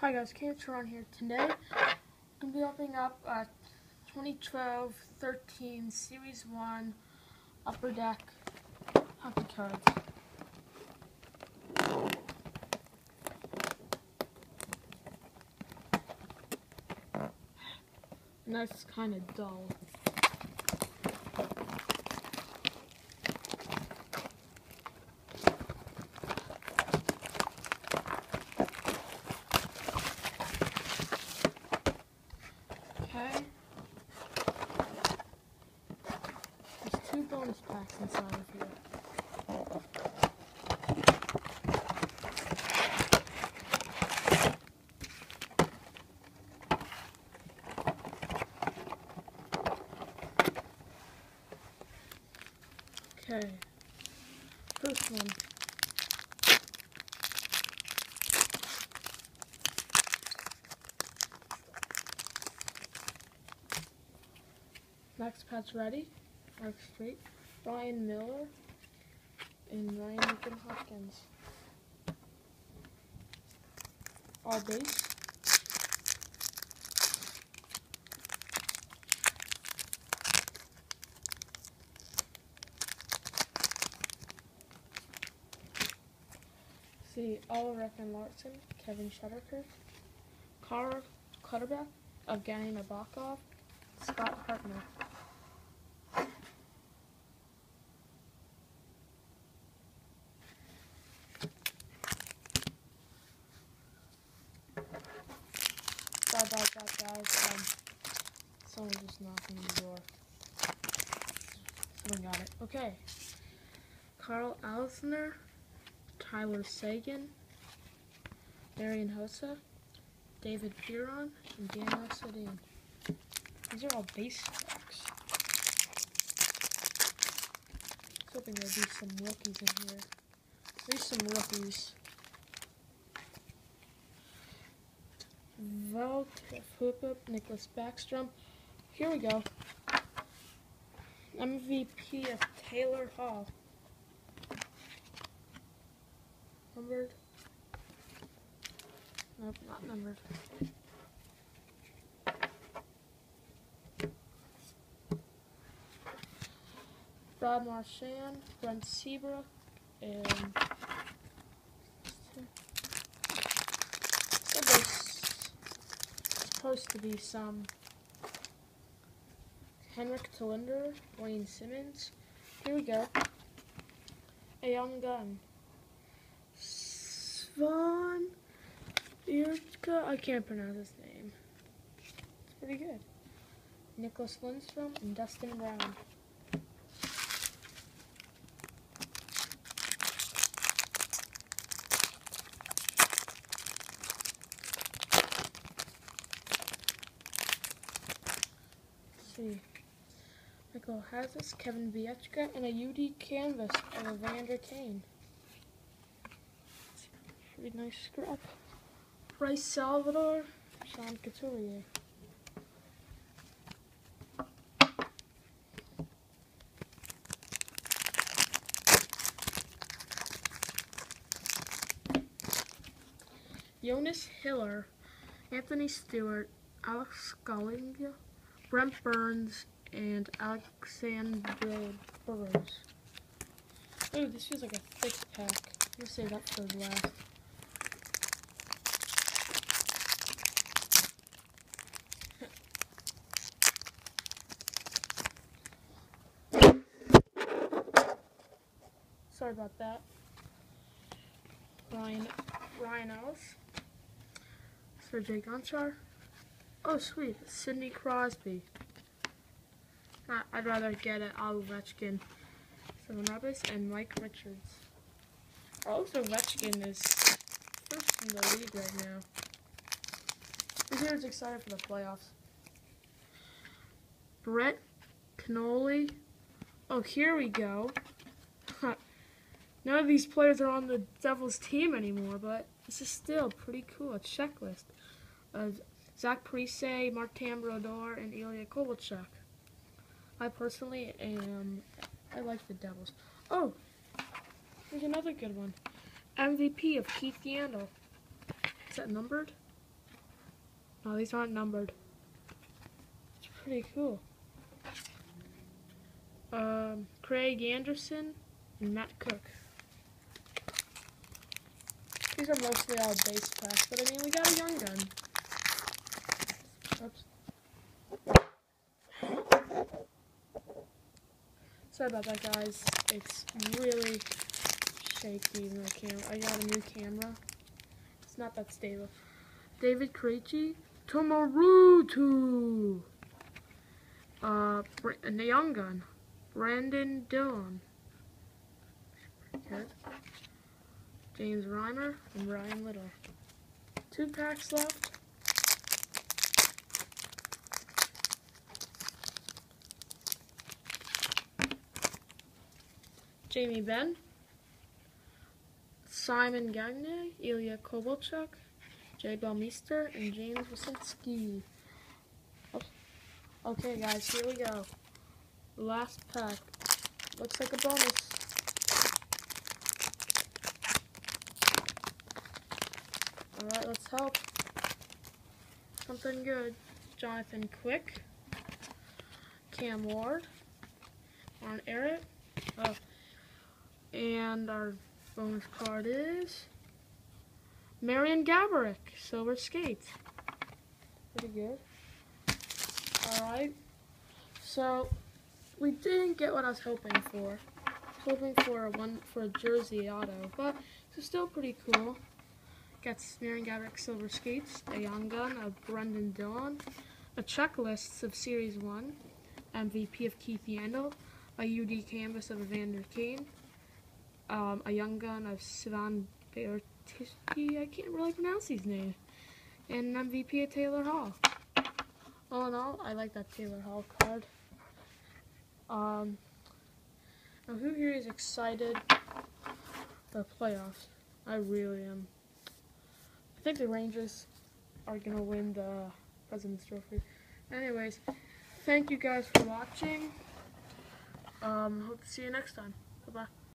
Hi guys, Cancer here. Today, I'm going to be opening up 2012-13 Series 1 Upper Deck hockey cards. And that's kind of dull. Okay. There's 2 bonus packs inside of here. Okay. First one. Next patch ready. Mark Street. Ryan Miller and Ryan Hopkins. All base. See, Oliver Larson, Kevin Shatterkirk, Carl Clutterbuck, Evgeny Nabokov, Scott Hartnell. Guys. Someone just knocked on the door. Someone got it. Okay. Carl Alsner, Tyler Sagan, Darian Hossa, David Perron, and Daniel Sedin. These are all base packs. I was hoping there'd be some rookies in here. There's some rookies. Valt Hupup, Nicholas Backstrom. Here we go. MVP of Taylor Hall. Numbered? Nope, not numbered. Brad Marchand, Brent Seabrook, and so there's supposed to be some Henrik Talinder, Wayne Simmons. Here we go. A young gun. Svan Irka, I can't pronounce his name. It's pretty good. Nicholas Lindstrom and Dustin Brown. Let's see. Michael Hazes, Kevin Biechka, and a UD canvas of Evander Kane. Pretty nice scrap. Bryce Salvador, Sean Couturier. Jonas Hiller, Anthony Stewart, Alex Scullinga, Brent Burns, and Alexander Burrows. Ooh, this feels like a thick pack. I'm gonna save that for last. Sorry about that. Ryan Ellis, Sergei Gonchar. Oh, sweet, Sidney Crosby. I'd rather get an Ovechkin, Savonabis, and Mike Richards. Also, Ovechkin is first in the league right now. Who's excited for the playoffs? Brett Cannoli. Oh, here we go. None of these players are on the Devils team anymore, but this is still pretty cool. A checklist of Zach Parise, Martin Brodeur, and Ilya Kovalchuk. I personally I like the Devils. Oh, here's another good one. MVP of Keith Yandel. Is that numbered? No, these aren't numbered. It's pretty cool. Craig Anderson and Matt Cook. These are mostly all base packs, but I mean, we got a young gun. Oops. Sorry about that, guys. It's really shaky in the camera. I got a new camera. It's not that stable. David Krejci, Tomarutu. And the young gun, Brandon Dillon. Good. James Reimer and Ryan Little. 2 packs left. Jamie Benn, Simon Gagne, Ilya Kovalchuk, Jay Belmeister, and James Wasinski. Okay, guys, here we go. Last pack. Looks like a bonus. Alright, let's hope. Something good. Jonathan Quick, Cam Ward, Ron Errett. Oh, and our bonus card is Marian Gaborik, Silver Skate. Pretty good. Alright, so we didn't get what I was hoping for. I was hoping for a jersey auto, but it's still pretty cool. Got Marian Gaborik Silver Skates, a young gun of Brendan Dillon, a checklist of Series 1, MVP of Keith Yandel, a UD canvas of Evander Kane, a young gun of Sivan Bertiski, I can't really pronounce his name, and an MVP of Taylor Hall. All in all, I like that Taylor Hall card. Now who here is excited for playoffs? I really am. I think the Rangers are going to win the President's Trophy. Anyways, thank you guys for watching. Hope to see you next time.